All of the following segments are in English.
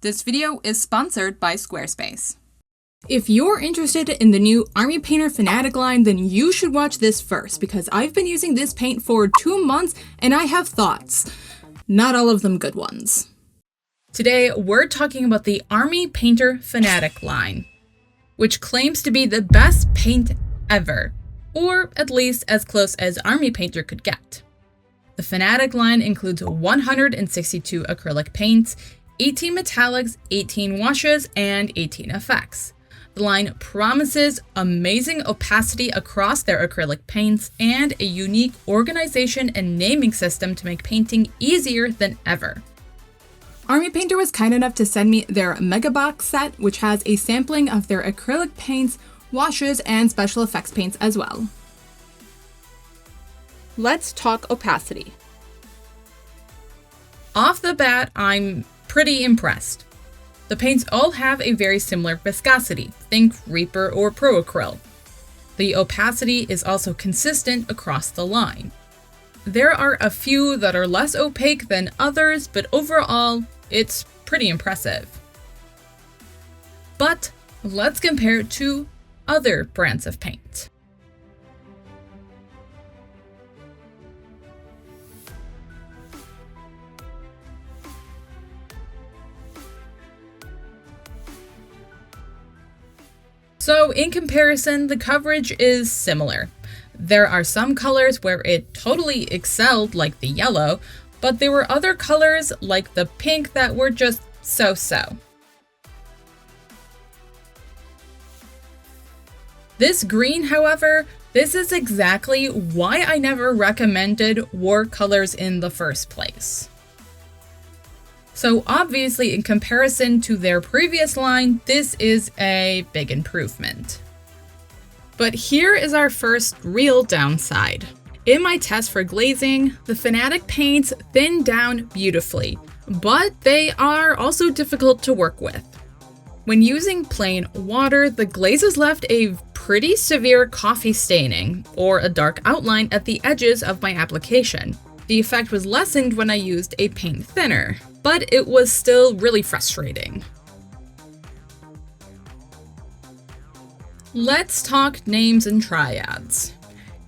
This video is sponsored by Squarespace. If you're interested in the new Army Painter Fanatic line, then you should watch this first, because I've been using this paint for 2 months and I have thoughts. Not all of them good ones. Today, we're talking about the Army Painter Fanatic line, which claims to be the best paint ever, or at least as close as Army Painter could get. The Fanatic line includes 162 acrylic paints, 18 metallics, 18 washes, and 18 effects. The line promises amazing opacity across their acrylic paints and a unique organization and naming system to make painting easier than ever. Army Painter was kind enough to send me their Mega Box set, which has a sampling of their acrylic paints, washes, and special effects paints as well. Let's talk opacity. Off the bat, I'm pretty impressed. The paints all have a very similar viscosity, think Reaper or proacryl. The opacity is also consistent across the line. There are a few that are less opaque than others, but overall, it's pretty impressive. But let's compare it to other brands of paint. So in comparison, the coverage is similar. There are some colors where it totally excelled, like the yellow, but there were other colors like the pink that were just so-so. This green, however, this is exactly why I never recommended war colors in the first place. So obviously, in comparison to their previous line, this is a big improvement. But here is our first real downside. In my test for glazing, the Fanatic paints thin down beautifully, but they are also difficult to work with. When using plain water, the glazes left a pretty severe coffee staining, or a dark outline at the edges of my application. The effect was lessened when I used a paint thinner, but it was still really frustrating. Let's talk names and triads.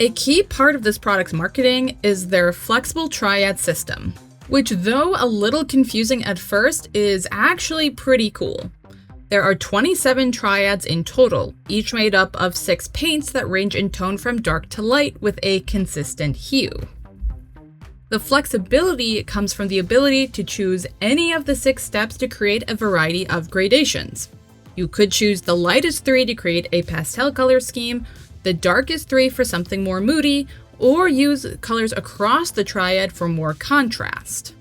A key part of this product's marketing is their flexible triad system, which, though a little confusing at first, is actually pretty cool. There are 27 triads in total, each made up of 6 paints that range in tone from dark to light with a consistent hue. The flexibility comes from the ability to choose any of the 6 steps to create a variety of gradations. You could choose the lightest 3 to create a pastel color scheme, the darkest 3 for something more moody, or use colors across the triad for more contrast.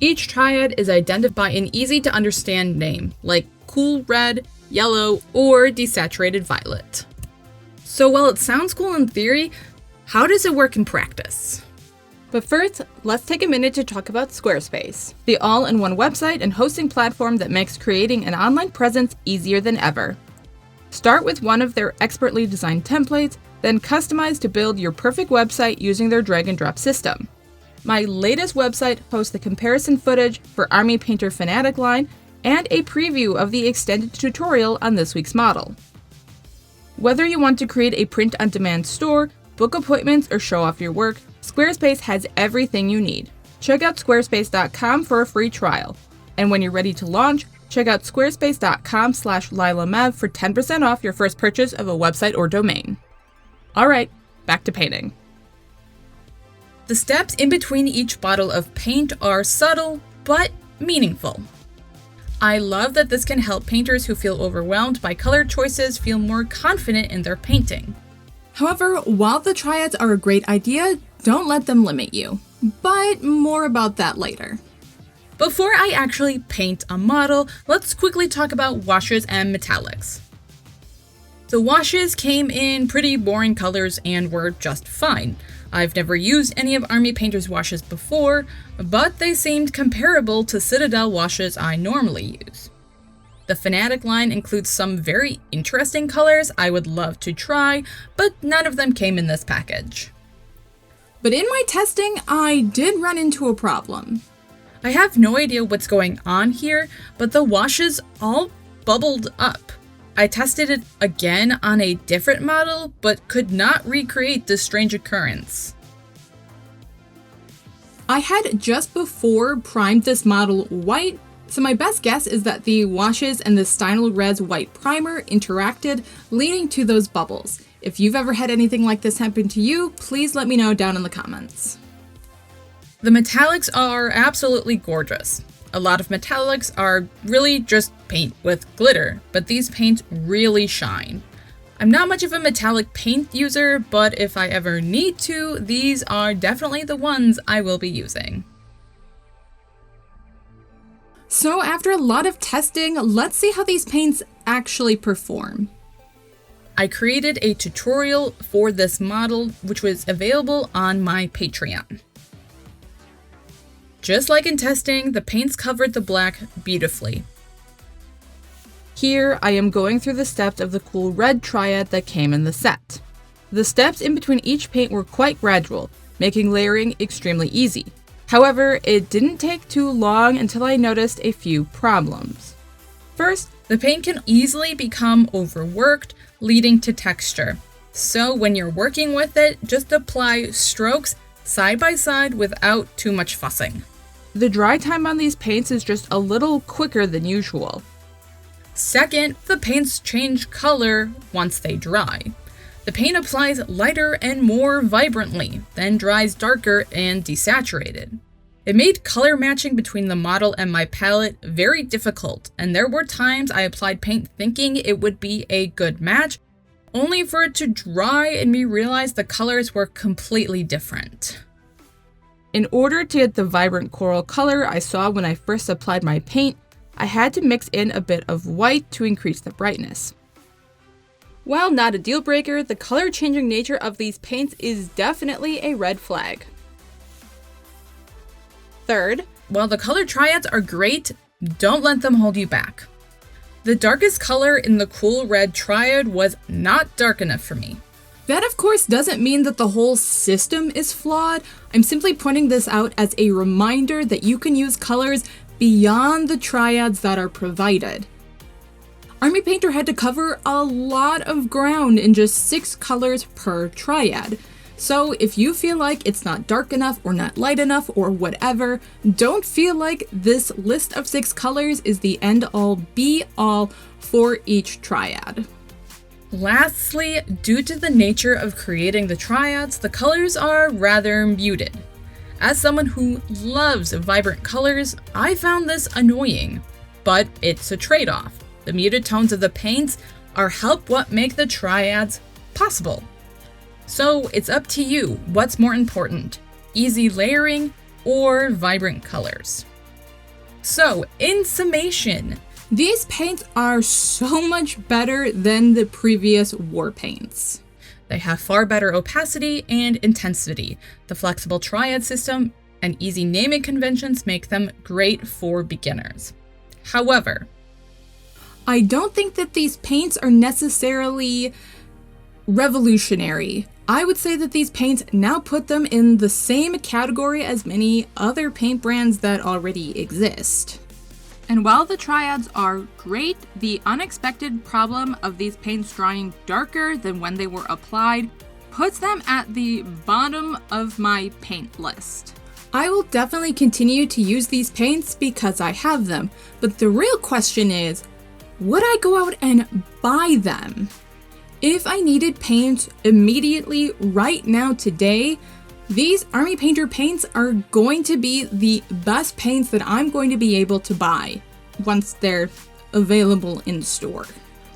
Each triad is identified by an easy-to-understand name, like cool red, yellow, or desaturated violet. So while it sounds cool in theory, how does it work in practice? But first, let's take a minute to talk about Squarespace, the all-in-one website and hosting platform that makes creating an online presence easier than ever. Start with one of their expertly designed templates, then customize to build your perfect website using their drag-and-drop system. My latest website hosts the comparison footage for Army Painter Fanatic line and a preview of the extended tutorial on this week's model. Whether you want to create a print-on-demand store, book appointments, or show off your work, Squarespace has everything you need. Check out squarespace.com for a free trial. And when you're ready to launch, check out squarespace.com/LylaMev for 10% off your first purchase of a website or domain. All right, back to painting. The steps in between each bottle of paint are subtle, but meaningful. I love that this can help painters who feel overwhelmed by color choices feel more confident in their painting. However, while the triads are a great idea, don't let them limit you. But more about that later. Before I actually paint a model, let's quickly talk about washes and metallics. The washes came in pretty boring colors and were just fine. I've never used any of Army Painter's washes before, but they seemed comparable to Citadel washes I normally use. The Fanatic line includes some very interesting colors I would love to try, but none of them came in this package. But in my testing, I did run into a problem. I have no idea what's going on here, but the washes all bubbled up. I tested it again on a different model, but could not recreate this strange occurrence. I had just before primed this model white, so my best guess is that the washes and the Stynylrez Res white primer interacted, leading to those bubbles. If you've ever had anything like this happen to you, please let me know down in the comments. The metallics are absolutely gorgeous. A lot of metallics are really just paint with glitter, but these paints really shine. I'm not much of a metallic paint user, but if I ever need to, these are definitely the ones I will be using. So after a lot of testing, let's see how these paints actually perform. I created a tutorial for this model, which was available on my Patreon. Just like in testing, the paints covered the black beautifully. Here, I am going through the steps of the cool red Triad that came in the set. The steps in between each paint were quite gradual, making layering extremely easy. However, it didn't take too long until I noticed a few problems. First, the paint can easily become overworked, leading to texture. So when you're working with it, just apply strokes side by side without too much fussing. The dry time on these paints is just a little quicker than usual. Second, the paints change color once they dry. The paint applies lighter and more vibrantly, then dries darker and desaturated. It made color matching between the model and my palette very difficult, and there were times I applied paint thinking it would be a good match, only for it to dry and me realize the colors were completely different. In order to get the vibrant coral color I saw when I first applied my paint, I had to mix in a bit of white to increase the brightness. While not a deal breaker, the color changing nature of these paints is definitely a red flag. Third, while the color triads are great, don't let them hold you back. The darkest color in the cool red triad was not dark enough for me. That of course doesn't mean that the whole system is flawed. I'm simply pointing this out as a reminder that you can use colors beyond the triads that are provided. Army Painter had to cover a lot of ground in just 6 colors per triad. So if you feel like it's not dark enough or not light enough or whatever, don't feel like this list of 6 colors is the end-all be-all for each triad. Lastly, due to the nature of creating the triads, the colors are rather muted. As someone who loves vibrant colors, I found this annoying, but it's a trade-off. The muted tones of the paints are what make the triads possible. So it's up to you, what's more important, easy layering or vibrant colors? So in summation, these paints are so much better than the previous war paints. They have far better opacity and intensity. The flexible triad system and easy naming conventions make them great for beginners. However, I don't think that these paints are necessarily revolutionary. I would say that these paints now put them in the same category as many other paint brands that already exist. And while the triads are great, the unexpected problem of these paints drying darker than when they were applied puts them at the bottom of my paint list. I will definitely continue to use these paints because I have them, but the real question is, would I go out and buy them? If I needed paint immediately right now today, these Army Painter paints are going to be the best paints that I'm going to be able to buy once they're available in store.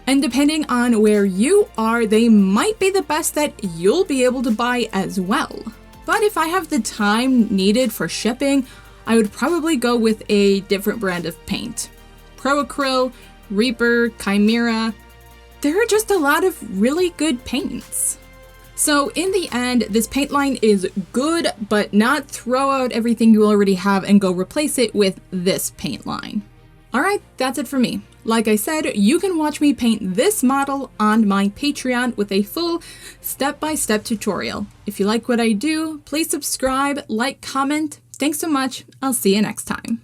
And depending on where you are, they might be the best that you'll be able to buy as well. But if I have the time needed for shipping, I would probably go with a different brand of paint. Proacryl, Reaper, Chimera, there are just a lot of really good paints. So in the end, this paint line is good, but not throw out everything you already have and go replace it with this paint line. Alright, that's it for me. Like I said, you can watch me paint this model on my Patreon with a full step-by-step tutorial. If you like what I do, please subscribe, like, comment. Thank Thanks so much. I'll see you next time.